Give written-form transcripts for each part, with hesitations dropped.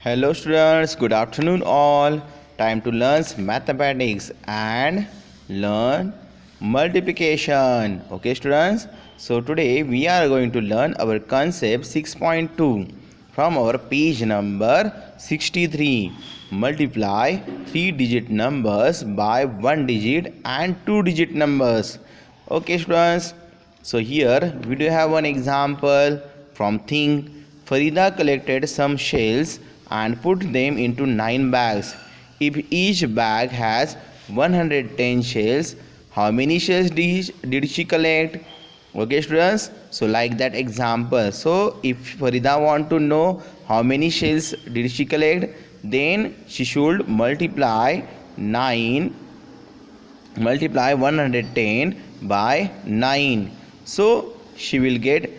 Hello students, good afternoon all. Time to learn mathematics and learn multiplication. Okay students, so today we are going to learn our concept 6.2 from our page number 63. Multiply 3-digit numbers by 1-digit and 2-digit numbers. Okay students, so here we do have one example from Think. Farida collected some shells and put them into 9 bags. If each bag has 110 shells, how many shells did she collect? Okay students, so like that example. So if Farida want to know how many shells did she collect, then she should multiply 110 by 9. So she will get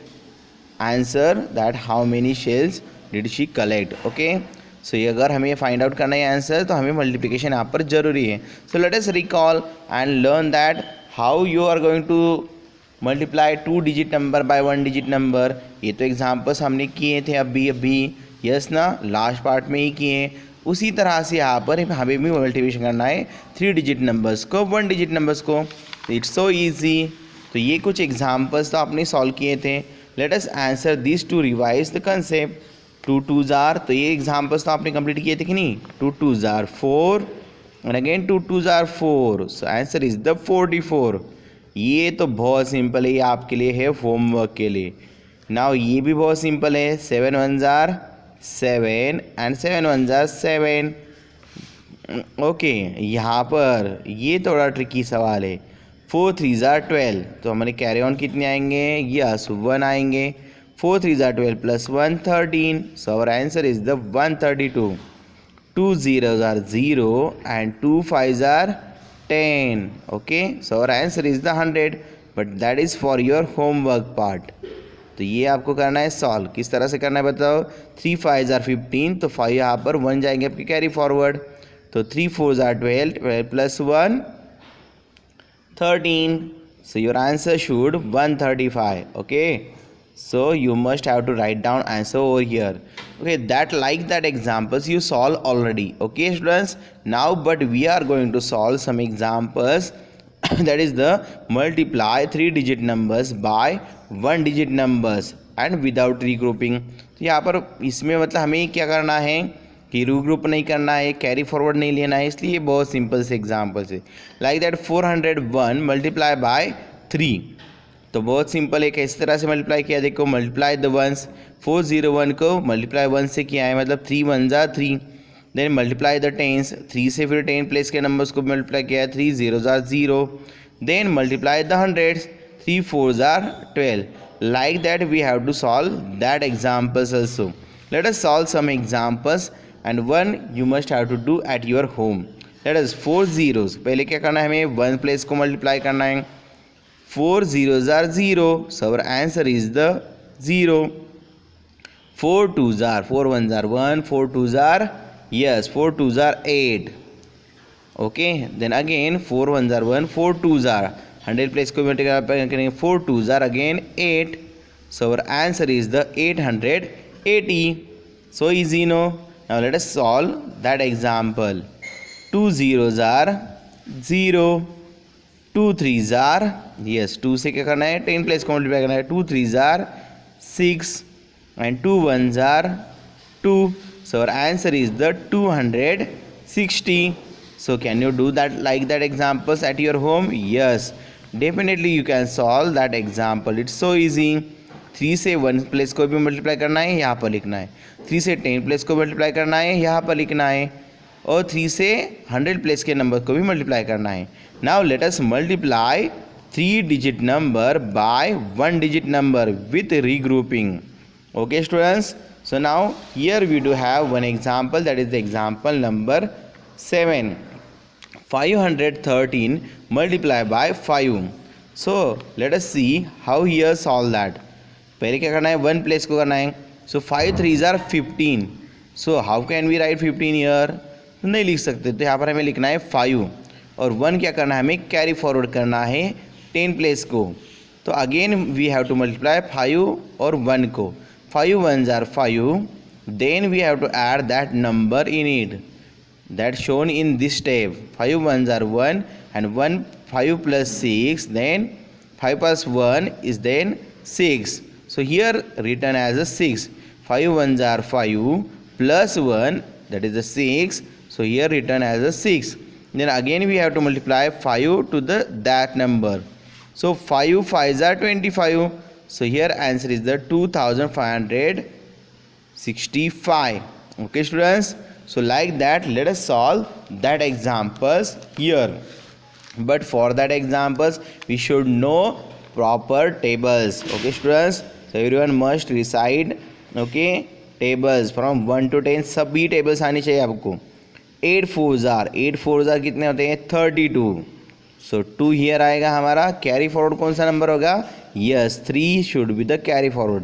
answer that how many shells did she collect. Okay, so अगर हमें find out करना है answer तो हमें multiplication यहाँ पर जरूरी है. So let us recall and learn that how you are going to multiply 2-digit number by 1-digit number. ये तो एग्जांपल्स हमने किए थे अभी यस ना, लास्ट पार्ट में ही किए. उसी तरह से यहाँ पर हमें भी मल्टीप्लिकेशन करना है 3-digit नंबर्स को 1-digit नंबर्स को. It's so easy. तो ये कुछ एग्जाम्पल्स तो आपने सॉल्व किए थे. Let us answer this to revise the concept. 2 2s are, तो ये एग्जाम्पल्स तो आपने कंप्लीट किए थे कि नहीं. 2 2s are 4 and again 2 2s are 4. So answer is the 44. ये तो बहुत सिंपल है, ये आपके लिए है होमवर्क के लिए. नाउ ये भी बहुत सिंपल है. 7 1s are 7 and 7 1s are 7. Okay, यहाँ पर ये थोड़ा ट्रिकी सवाल है. 4 3s are 12, तो हमारे कैरी ऑन कितने आएंगे? यस 1 आएंगे. 4 3s are 12 plus 1 13. So our answer is the 132. 2 0s are 0 and 2 5s are 10. Okay, so our answer is the 100. But that is for your homework part. तो ये आपको करना है सॉल्व. किस तरह से करना है बताओ. 3 5s are 15, तो 5 यहाँ पर 1 जाएंगे आपके कैरी फॉरवर्ड. तो 3 4s are 12, 12 plus 1 13. So your answer should 135. Okay, so you must have to write down answer over here. Okay, that like that examples you solve already. Okay students, now but we are going to solve some examples that is the multiply 3-digit numbers by 1-digit numbers and without regrouping. तो यहाँ पर इसमें मतलब हमें क्या करना है कि रीग्रुप नहीं करना है, कैरी फॉरवर्ड नहीं लेना है, इसलिए बहुत सिंपल से एग्जाम्पल्स है. Like that 401 multiply by 3. तो बहुत सिंपल है. किस तरह से मल्टीप्लाई किया देखो. Multiply the ones. 401 को मल्टीप्लाई 1 से किया है, मतलब 3 1s are 3. Then multiply the tens. 3 से फिर 10 प्लेस के नंबर्स को मल्टीप्लाई किया है. 3 0s are 0. Then multiply the hundreds. 3 4s are 12. Like that we have to solve that examples also. Let us solve some examples and one you must have to do at your home. Let us 4 zeros. पहले क्या करना है हमें 1 place को multiply करना है. 4 0s are 0, so our answer is the 0. 4 2s are 4 1s are 1, 4 2s are yes 4 2s are 8. Okay, then again 4 1s are 1, 4 2s are 100 place को multiply करेंगे. 4 2s are again 8, so our answer is the 880. So easy no. Now let us solve that example. 2 zeros are 0. 2 3s are yes 2 से क्या करना है 10 place को multiply करना है. 2 3s are 6 and 2 1s are 2. So our answer is the 260. So can you do that like that examples at your home? Yes, definitely you can solve that example. It's so easy. 3 से 1 place को भी multiply करना है, यहाँ पर लिखना है. 3 से 10 प्लेस को मल्टीप्लाई करना है, यहाँ पर लिखना है. और 3 से 100 प्लेस के नंबर को भी मल्टीप्लाई करना है. Now let us multiply 3-digit number by 1-digit number with regrouping. Okay students, so now here we do have one example, that is the example number 7. 513 multiply by 5. So let us see how here solve that. पहले क्या करना है 1 place को करना है. So 5 3s are 15. So how can we write 15 here. नहीं लिख सकते, तो यहाँ पर हमें लिखना है 5 और 1 क्या करना है हमें कैरी फॉरवर्ड करना है 10 प्लेस को. तो again we have to multiply 5 और 1 को. 5 1s are 5 then we have to add that number in it that shown in this step. 5 ones are 1 and 1 5 plus 6, then 5 plus 1 is then 6. So here written as a 6. 5 ones are 5 plus 1, that is a 6. So here written as a 6. Then again we have to multiply 5 to that number. So 5 5s are 25. So here answer is the 2565. Okay students, so like that let us solve that examples here. But for that examples we should know proper tables. Okay students, so everyone must recite okay tables from 1 to 10 सभी tables आनी चाहिए आपको. 8 4s are कितने होते हैं 32. सो 2 here आएगा हमारा. Carry forward कौन सा नंबर होगा? Yes 3 should be the carry forward.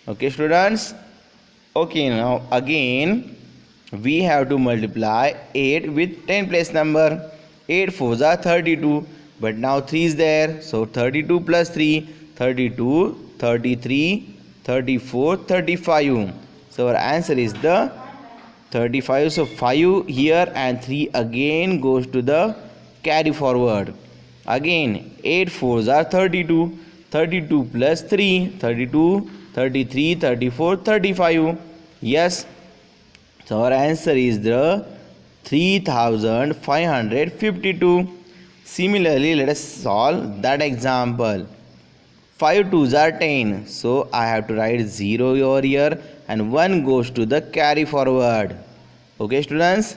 Okay students, okay now again we have to multiply 8 with 10 place number. 8 4s are 32, but now 3 is there, so 32 plus 3 32, 33, 34, 35. So our answer is the 35. So 5 here and 3 again goes to the carry forward. Again 8 4s are 32, 32 plus 3 32, 33, 34, 35. Yes, so our answer is the 3552. Similarly, let us solve that example. 5 2s are 10, so I have to write 0 over here and 1 goes to the carry forward. Okay students,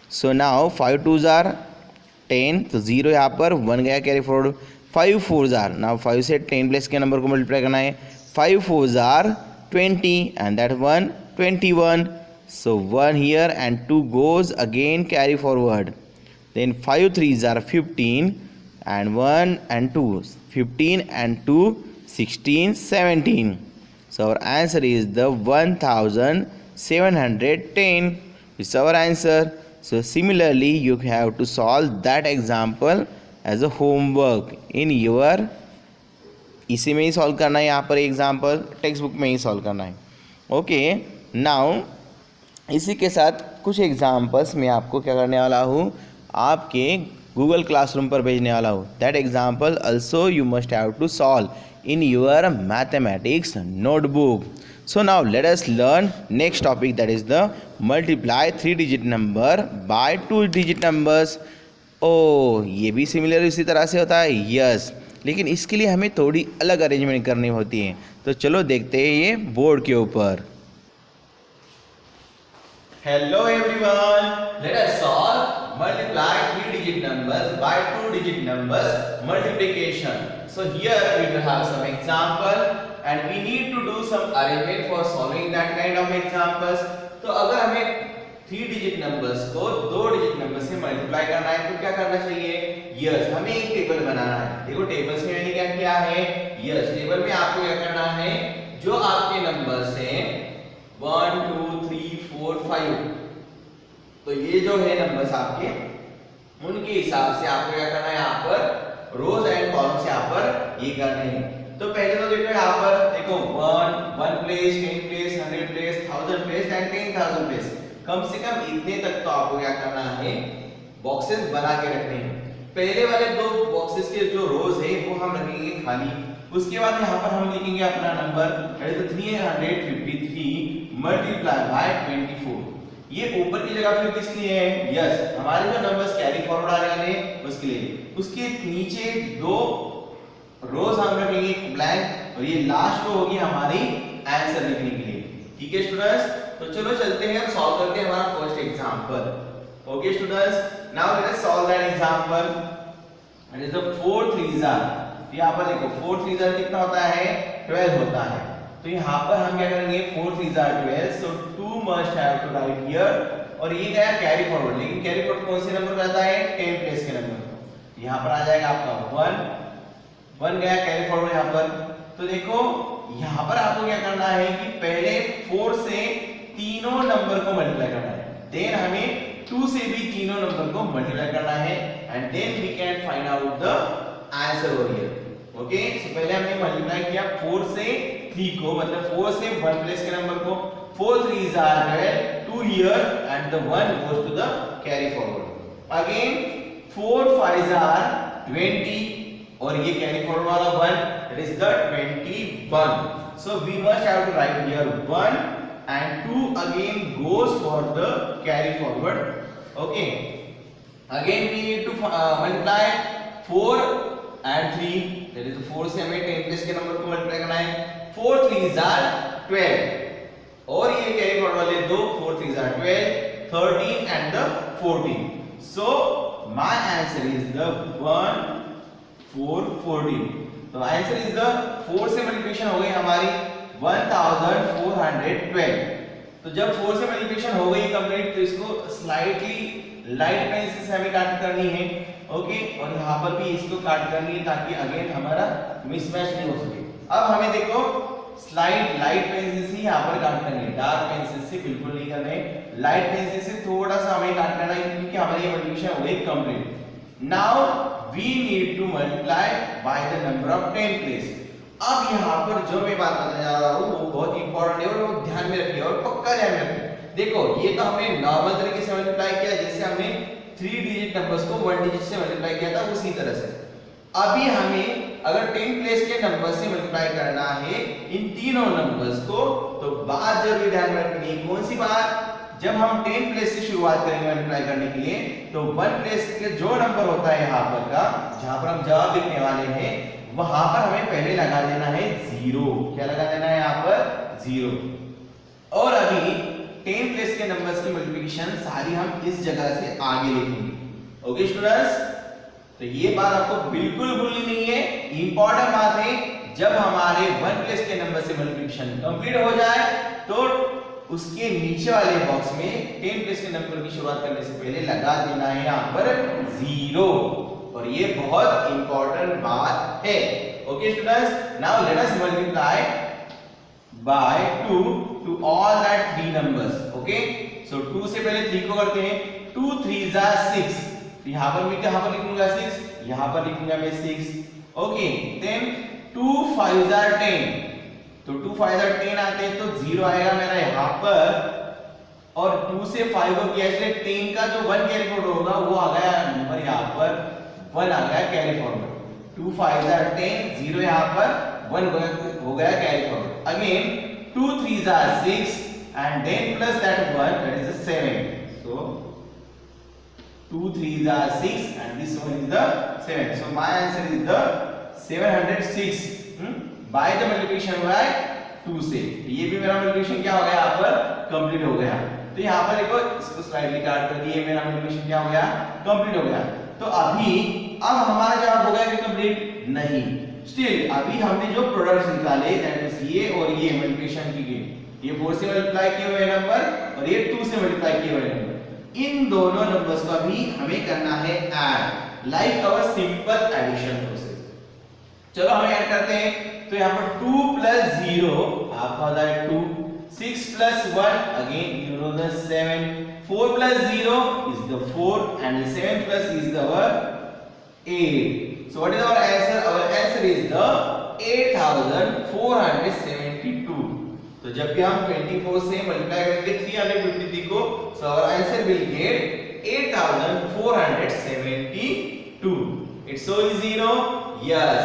so now 5 2s are 10, तो 0 यहाँ पर, 1 गया carry forward. 5 4s are, now 5 से 10 place के number को multiply करना है. 5 4s are 20 and that 1 21. So 1 here and 2 goes again carry forward. Then 5 3s are 15 and 1 and 2, 15 and 2 16 17. So our answer is the 1710. It's our answer. So similarly you have to solve that example as a homework in your, इसी में ही solve करना है. यहाँ पर example text book में ही solve करना है. Okay now इसी के साथ कुछ एग्जाम्पल्स मैं आपको क्या करने वाला हूँ, आपके गूगल क्लासरूम पर भेजने वाला हूँ. That example also you must have to solve in your mathematics notebook. So now let us learn next topic, that is the multiply 3 digit number by 2 digit numbers. ओ ये भी सिमिलर इसी तरह से होता है. यस, लेकिन इसके लिए हमें थोड़ी अलग अरेंजमेंट करनी होती है. तो चलो देखते हैं ये बोर्ड के ऊपर. Hello everyone, let us solve multiply 3 digit numbers by 2 digit numbers multiplication. So here we will have some example and we need to do some arrangement for solving that kind of examples. तो अगर हमें 3 digit numbers को 2 digit numbers से multiply करना है तो क्या करना चाहिए? यस, हमें एक टेबल बनाना है. देखो टेबल्स में मैंने क्या किया है, यस टेबल में आपको क्या करना है, जो आपके नंबर्स हैं 1 2 3 4 5, तो ये जो है नंबर्स आपके, उनके हिसाब से आपको क्या करना है, यहाँ पर रोज एंड कॉलम्स यहाँ पर ये करने हैं. तो पहले तो देखो यहाँ पर देखो 1 place, 10 place, 100 place, 1000 place and 10000 place. कम से कम इतने तक तो आपको क्या करना है, बॉक्सेस बना के रखने हैं. पहले वाले 2 बॉक्सेस के जो रोज है वो हम रखेंगे खाली. उसके बाद यहाँ पर हम लिखेंगे अपना नंबर 353 मल्टीप्लाई बाय 24. ये ऊपर की जगह फिर किस लिए है, यस हमारे जो नंबर्स कैरी फॉरवर्ड आ रहे हैं उसके लिए. उसके नीचे 2 रोज हम रखेंगे ब्लैंक और ये लास्ट रो होगी हमारी आंसर लिखने के लिए. ठीक है स्टूडेंट्स, तो चलो चलते हैं, सॉल्व करते हैं हमारा first example. Okay students, now let us solve that example. It is the 4 3s are. यहाँ पर देखो 4 3s are कितना होता है, 12 होता है. तो यहाँ पर हम क्या करेंगे, 4 3s are 12, so 2 must have to write here. और ये गया कैरी फॉरवर्ड, लेकिन कैरी फॉरवर्ड कौन से नंबर पर आता है, 10 प्लेस के नंबर. यहाँ पर आ जाएगा आपका 1 गया कैरी फॉरवर्ड यहाँ पर. तो देखो यहाँ पर आपको क्या करना है कि पहले 4 से तीनों नंबर को मल्टीप्लाई करना है, देन हमें 2 से भी तीनों नंबर को मल्टीप्लाई करना है and then we can find out the answer over here. Okay, so पहले हमने मल्टीप्लाई किया 4 से 3 को, मतलब 4 से 1 प्लेस के नंबर को, 4 3s are 12, 2 here and the 1 goes to the carry forward. Again 4 5s are 20 और ये carry forward वाला 1, that is the 21. So we must have to write here 1 and 2 again goes for the carry forward. Okay, again we need to multiply 4 and 3, that is 4 से हमें 10 place के number को multiply करना है, 4 3s are 12 और ये carry forward वाले दो, 4 3s are 12, 13 and the 14. So my answer is the 1 4 14. तो आंसर इज द 4 से मल्टीप्लिकेशन हो गई हमारी 1412. तो जब 4 से मल्टीप्लिकेशन हो गई कंप्लीट, तो इसको स्लाइटली लाइट पेंसिल से हमें काट करनी है. ओके, और यहाँ पर भी इसको काट करनी है ताकि अगेन हमारा मिसमैच नहीं हो सके. अब हमें देखो स्लाइड लाइट पेंसिल से यहाँ पर काट करनी है, डार्क पेंसिल से बिल्कुल नहीं करना है, लाइट पेंसिल से थोड़ा सा हमें काट करना है क्योंकि हमारी मल्टीप्लिकेशन हो गई complete. Now we need to multiply by the number of 10 place. अब यहाँ पर जो मैं बात बताने जा रहा हूँ वो बहुत इंपॉर्टेंट है और वो ध्यान में रखिए और पक्का ध्यान में रखिए. देखो ये तो हमने नॉर्मल तरीके से मल्टीप्लाई किया, जैसे हमने 3 डिजिट नंबर्स को 1 डिजिट से मल्टीप्लाई किया था उसी तरह से. अभी हमें अगर 10 प्लेस के नंबर से मल्टीप्लाई करना है इन तीनों नंबर्स को, तो बात जरूर ध्यान में रखनी है. कौन सी बात? जब हम 10 प्लेस से शुरुआत करेंगे मल्टीप्लाई करने के लिए, तो 1 प्लेस के जो नंबर होता है यहाँ पर का, जहां पर हम जवाब लिखने वाले हैं, वहां पर हमें पहले लगा देना है 0. क्या लगा देना है यहाँ पर? 0. और अभी 10 प्लेस के नंबर्स की मल्टीप्लिकेशन सारी हम इस जगह से आगे लिखेंगे. ओके स्टूडेंट्स, तो ये बात आपको बिल्कुल भूलनी नहीं है, इंपॉर्टेंट बात है. जब हमारे 1 प्लेस के नंबर से मल्टीप्लिकेशन कंप्लीट हो जाए तो उसके नीचे वाले बॉक्स में 10 प्लेस के नंबर की शुरुआत करने से पहले लगा देना है यहाँ पर 0. और ये बहुत इंपॉर्टेंट बात है. Okay students, now let us multiply by 2 to all that 3 numbers. Okay, so 2 से पहले 3 को करते हैं. 2 3s are 6. यहाँ पर मैं कहाँ पर लिखूंगा 6, यहाँ पर लिखूंगा मैं 6. Okay, then 2 5s are 10. तो 2 5s are 10 आते हैं तो 0 आएगा मेरा यहाँ पर, और 2 से 5 को किया इसलिए 10 का जो 1 कैरी फॉरवर्ड होगा वो आ गया नंबर यहाँ पर 1 आ गया कैरी फॉरवर्ड. 2 5s are 10, 0 यहाँ पर 1 हो गया carry forward. Again 2 3s are 6 and then plus that 1, that is the 7. So 2 3s are 6 and this one is the 7. So my answer is the 706 by the multiplication by 2 से. ये भी मेरा multiplication क्या हो गया यहाँ पर? कंप्लीट हो गया. तो यहाँ पर देखो इसको स्लाइडली काट कर दिए, मेरा मल्टीप्लिकेशन क्या हो गया? कंप्लीट हो गया. तो अभी अब हमारा जवाब हो गया कि कंप्लीट? नहीं, स्टिल अभी हमने जो प्रोडक्ट्स निकाले दैट इज ये और ये मल्टीप्लिकेशन की गई, ये 4 से मल्टीप्लाई किए हुए नंबर और ये 2 से मल्टीप्लाई किए हुए नंबर, इन दोनों नंबर्स को अभी हमें करना है add, like our simple addition process. चलो हम ऐड करते हैं. तो यहाँ पर 2 plus 0 आपका होता है 2, 6 plus 1 again you know the 7, 4 plus 0 is the 4 and the 7 plus is our 8. So what is our answer? Our answer is the 8472. तो जब भी हम 24 से मल्टीप्लाई करेंगे 353 को, so our answer will get 8472. It's so easy, no? Yes.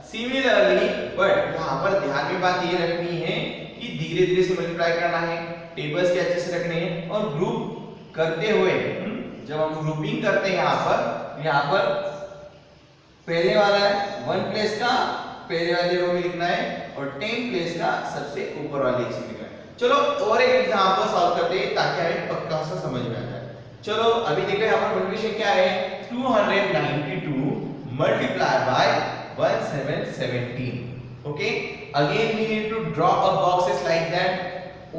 Similarly, but यहाँ पर ध्यान में बात ये रखनी है कि धीरे धीरे से मल्टीप्लाई करना है, टेबल्स के अच्छे से रखने हैं और ग्रुप करते हुए जब हम ग्रुपिंग करते हैं यहाँ पर पहले वाला है 1 प्लेस का पहले वाले रो में लिखना है और 10 प्लेस का सबसे ऊपर वाले हिस्से में लिखना है. चलो और एक एग्जांपल सॉल्व करते हैं ताकि हमें पक्का सा समझ में आ जाए. चलो अभी देखो यहाँ पर मल्टीप्लिकेशन क्या है? 292 multiply by 1717. Okay, again we need to draw a boxes like that.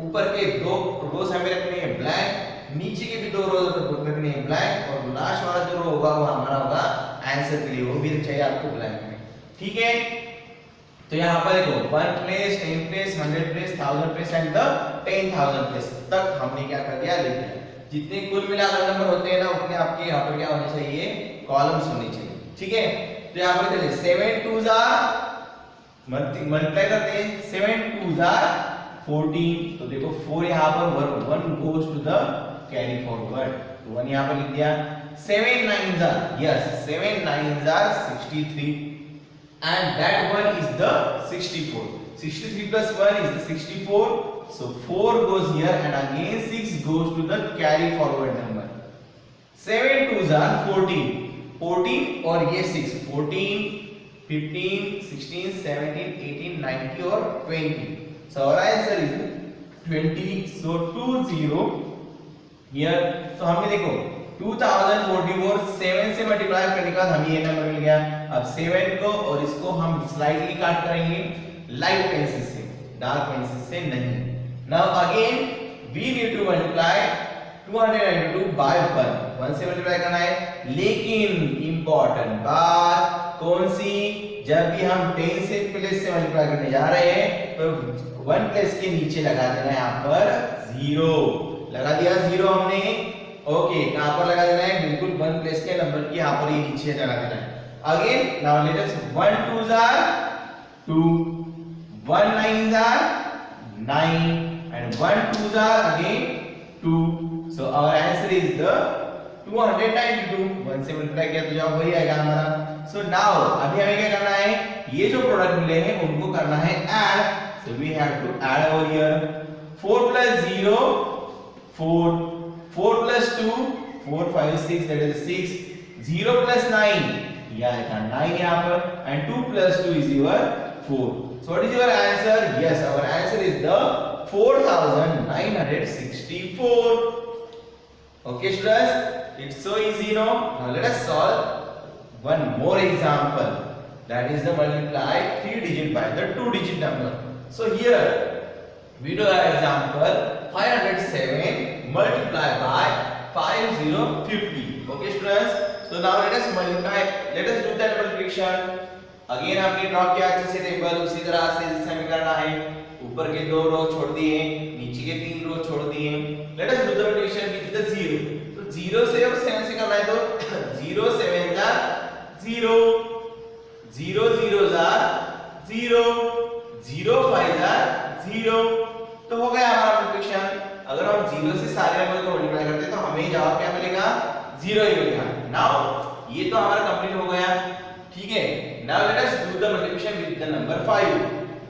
ऊपर के 2 रोज हमें रखने हैं ब्लैंक, नीचे के भी 2 रोज रखने हैं ब्लैंक और लास्ट वाला जो रो होगा वो हमारा होगा आंसर के लिए, वो भी चाहिए आपको ब्लैंक में. ठीक है, तो यहाँ पर देखो 1 place 10 place 100 place 1000 place and the 10000 place तक हमने क्या कर दिया, लिख दिया. जितने कुल मिलाकर नंबर होते हैं ना उतने आपके यहाँ पर क्या होने चाहिए, कॉलम्स होने चाहिए. ठीक है, तो यहाँ पर चलिए 7 2s are मल्टीप्लाई करते हैं 7 2s are 14, तो देखो 4 यहाँ पर 1 goes to the carry forward, तो 1 यहाँ पर लिख दिया। 7 9s are, yes 7 9s are 63 and that one is the 64, 63 plus 1 is the 64, so 4 goes here and again 6 goes to the carry forward number। 7 2s are 14, 14 और ये 6, 14 15 16 17 18 19 और 20, so our answer is 20, so 20 here। तो हमने देखो 2044 7 से multiply करने के बाद हमें ये नंबर मिल गया। अब 7 को और इसको हम स्लाइटली काट करेंगे लाइट पेंसिल से, डार्क पेंसिल से नहीं। Now again we need to multiply 292 by 1 से मल्टीप्लाई करना है, लेकिन इंपॉर्टेंट बात कौन सी, जब भी हम 10 से प्लेस से मल्टीप्लाई करने जा रहे हैं तो 1 प्लेस के नीचे लगा देना है यहाँ पर 0, लगा दिया 0 हमने। ओके, कहां पर लगा देना है, बिल्कुल 1 प्लेस के नंबर की यहाँ पर ये नीचे लगा देना है। Again now let us 1 2s are 2, 1 9s are 9 and 1 2s are again 2, so our answer is the 292। 1 से मल्टीप्लाई किया तो जवाब वही आएगा हमारा। सो नाउ अभी हमें क्या करना है, ये जो प्रोडक्ट मिले हैं उनको करना है add, so we have to add over here 4 plus 0 4, 4 plus 2 4 5 6 that is 6, 0 plus 9 ये आएगा 9 यहाँ पर and 2 plus 2 is your 4, so what is your answer, yes our answer is the 4964। okay students, it's so easy now let us solve one more example, that is the multiply 3 digit by the 2 digit number। so here we do an example 507 multiply by 5050। okay students, so now let us multiply, let us do that multiplication। again हमने draw किया अच्छे से table, उसी तरह से जैसे हमें करना है, ऊपर के 2 रो छोड़ दिए, नीचे के 3 रो छोड़ दिए। let us do the multiplication with the 0, तो 0 से और 7 से करना है, तो 0 7s are 0, 0 0s are 0, 0 5s are 0, तो हो गया हमारा मल्टीप्लिकेशन। अगर हम 0 से सारे नंबर को मल्टीप्लाई करते हैं तो हमें जवाब क्या मिलेगा, 0 ही मिलेगा। नाउ ये तो हमारा कंप्लीट हो गया, ठीक है। Now let us do the multiplication with the number 5,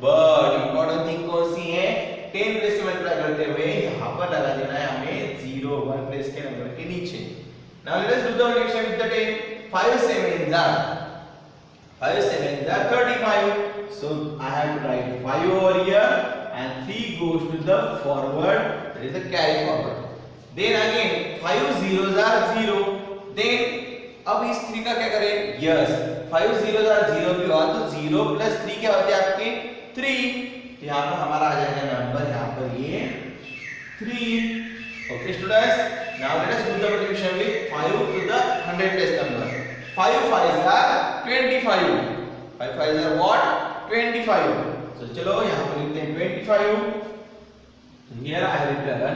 but important thing कौन सी है, 10 प्लेस से मल्टीप्लाई करते हुए यहां पर लगा देना है हमें 0 1 प्लेस के नंबर के नीचे। Now let us do the multiplication with the 10, 5 7s are 35, so I have to write 5 over here and 3 goes to the forward, that is the carry forward। then again 5 zeros are 0, then अब इस 3 का क्या करें, yes 5 zeros are 0 भी हुआ तो 0 plus 3 क्या होते हैं आपके 3, तो यहाँ पर हमारा आ जाएगा नंबर यहाँ पर ये 3। okay students, now let us do the multiplication with 5 to the 100 place number। 5 5s are 25, 5 5s are what, 25, so चलो यहाँ पर लिखते हैं 25, so here I have written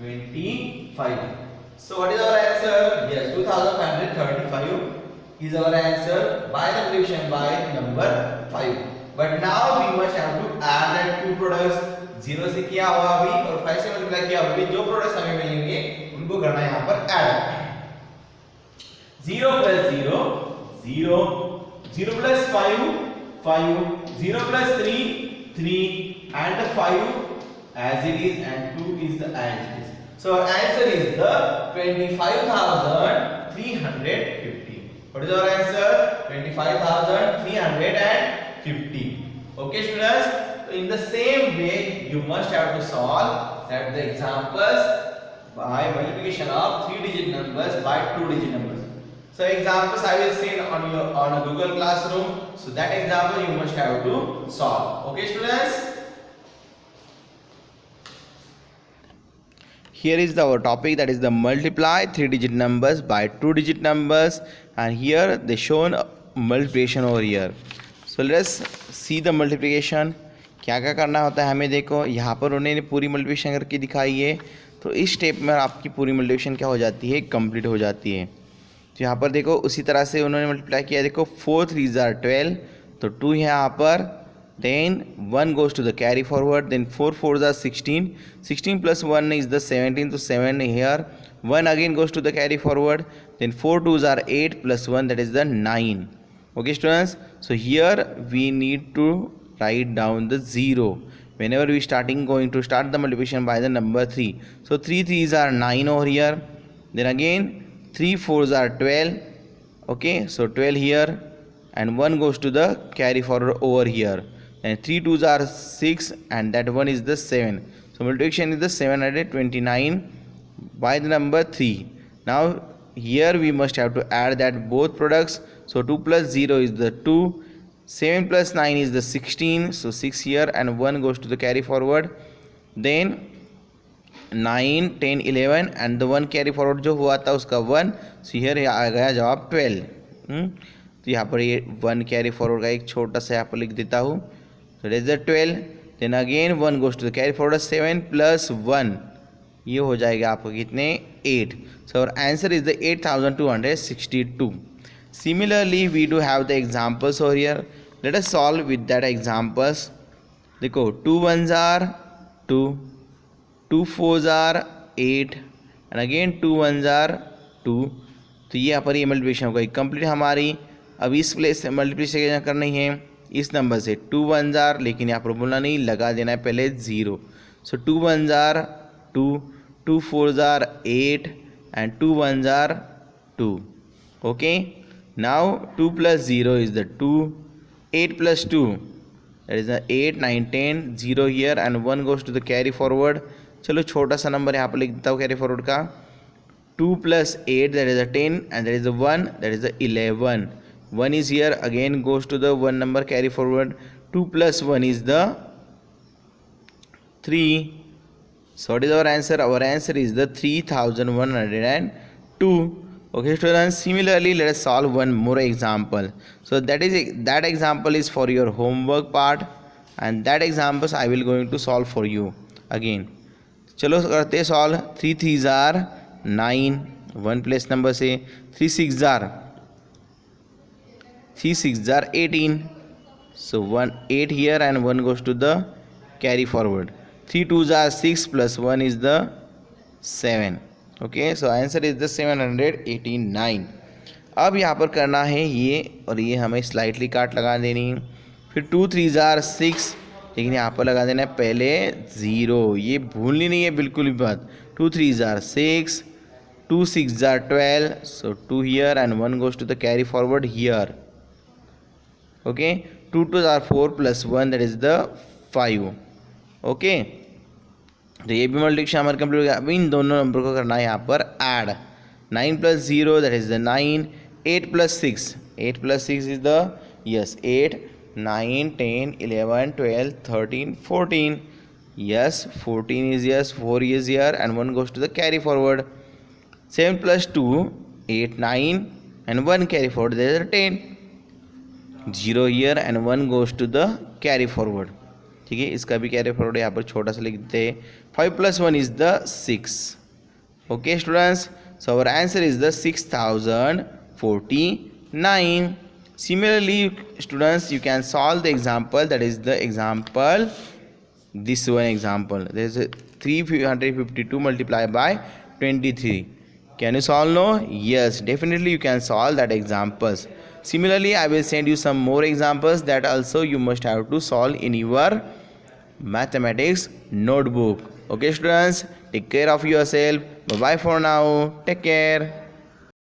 25, so what is our answer, yes 2535 is our answer by the multiplication by number 5। but now we must have to add that two products, 0 से किया हुआ अभी और 5 से मल्टीप्लाई किया हुआ, जो प्रोडक्ट्स हमें मिलेंगे उनको करना है यहाँ पर add. 0 plus 0 0, 0 plus 5 5, 0 plus 3 3 and 5 as it is and 2 is the as it is, so our answer is the 25,350। what is our answer, 25,350। okay students, so in the same way you must have to solve that the examples by multiplication of 3 digit numbers by 2 digit numbers। so examples I will send on a Google Classroom, so that example you must have to solve। okay students, here is our topic, that is the multiply 3 digit numbers by 2 digit numbers, and here they shown multiplication over here। so let us see the multiplication। क्या क्या करना होता है हमें, देखो यहाँ पर उन्होंने पूरी मल्टीप्लिकेशन करके दिखाई है, तो इस स्टेप में आपकी पूरी मल्टीप्लिकेशन क्या हो जाती है, कंप्लीट हो जाती है। तो यहाँ पर देखो उसी तरह से उन्होंने मल्टीप्लाई किया, देखो 4 3s are 12, तो 2 है यहाँ पर then 1 goes to the carry forward, then 4 4s are 16, 16 plus 1 is the 17, so 7 here, 1 again goes to the carry forward, then 4 2s are 8 plus 1, that is the 9. Okay students, so here we need to write down the 0 whenever we going to start the multiplication by the number 3. So 3 3s are 9 over here, then again 3 4s are 12. Okay, so 12 here, and 1 goes to the carry forward over here, and 3 2s are 6, and that one is the 7. So multiplication is the 729 by the number 3. Now here we must have to add that both products. So 2 plus 0 is the 2, 7 plus 9 is the 16, so 6 here, and 1 goes to the carry forward, then 9 10 11 and the 1 carry forward जो हुआ था उसका 1. So here आ गया जवाब 12. तो यहाँ पर ये 1 कैरी फॉरवर्ड का एक छोटा सा यहाँ पर लिख देता हूँ. So it is the 12. Then again 1 goes to the carry forward, 7 plus 1 ये हो जाएगा आपको कितने 8. So our answer is the 8262. Similarly we do have the examples over here. Let us solve with that examples. देखो 2 1s are 2, 2 4s are 8 and again 2 1s are 2. तो ये यहाँ पर ये मल्टीप्लिकेशन होगा कंप्लीट हमारी. अब इस प्लेस से मल्टीप्लिकेशन करनी है इस नंबर से. 2 1s are, लेकिन यहाँ पर बोलना नहीं, लगा देना है पहले 0. सो 2 1s are 2, 2 4s are 8 and 2 1s are 2. Okay, now 2 plus 0 is the 2, 8 plus 2 that is the 8 9 10, 0 here and 1 goes to the carry forward. चलो छोटा सा नंबर यहाँ पर लिख देता हूँ कैरी फॉरवर्ड का. 2 plus 8 that is a 10 and that is a 1 that is a 11. 1 is here, again goes to the 1 number carry forward. 2 plus 1 is the 3. So what is our answer? Our answer is the 3102. Okay students, similarly let us solve one more example. So that example is for your homework part, and that examples I will going to solve for you again. चलो करते solve. 3 3s are 9, 1 place number से. 3 6s are 18, so 1 8 here and 1 goes to the carry forward. 3 2s are 6 plus 1 is the 7. Okay, so answer is the 789. अब यहाँ पर करना है ये, और ये हमें स्लाइटली काट लगा देनी है. फिर 2 3s are 6, लेकिन यहाँ पर लगा देना है पहले 0. ये भूलनी नहीं है बिल्कुल भी बात. 2 3s are 6, 2 6s are 12, so 2 here and 1 goes to the carry forward here. Okay, 2 2s are 4 plus 1 that is the 5. Okay, तो ये भी मल्टीप्लिकेशन हमारा कंप्लीट हो गया. अब इन दोनों नंबर को करना है यहाँ पर add. 9 plus 0 that is the 9, 8 plus 6, 8 plus 6 is the 8, 9 10 11 12 13 14. Yes, 14 is 4 is here and 1 goes to the carry forward. 7 plus 2 8 9 and 1 carry forward, there is a 10. 0 here and 1 goes to the carry forward. ठीक है, इसका भी carry forward यहाँ पर छोटा सा लिख देते हैं. 5 plus 1 is the 6. Okay students, so our answer is the 6049. Similarly students, you can solve the example, that is the example, this one example. There is a 352 multiplied by 23. Can you solve? No? Yes, definitely you can solve that examples. Similarly, I will send you some more examples that also you must have to solve in your mathematics notebook. Okay students, take care of yourself. Bye bye for now. Take care.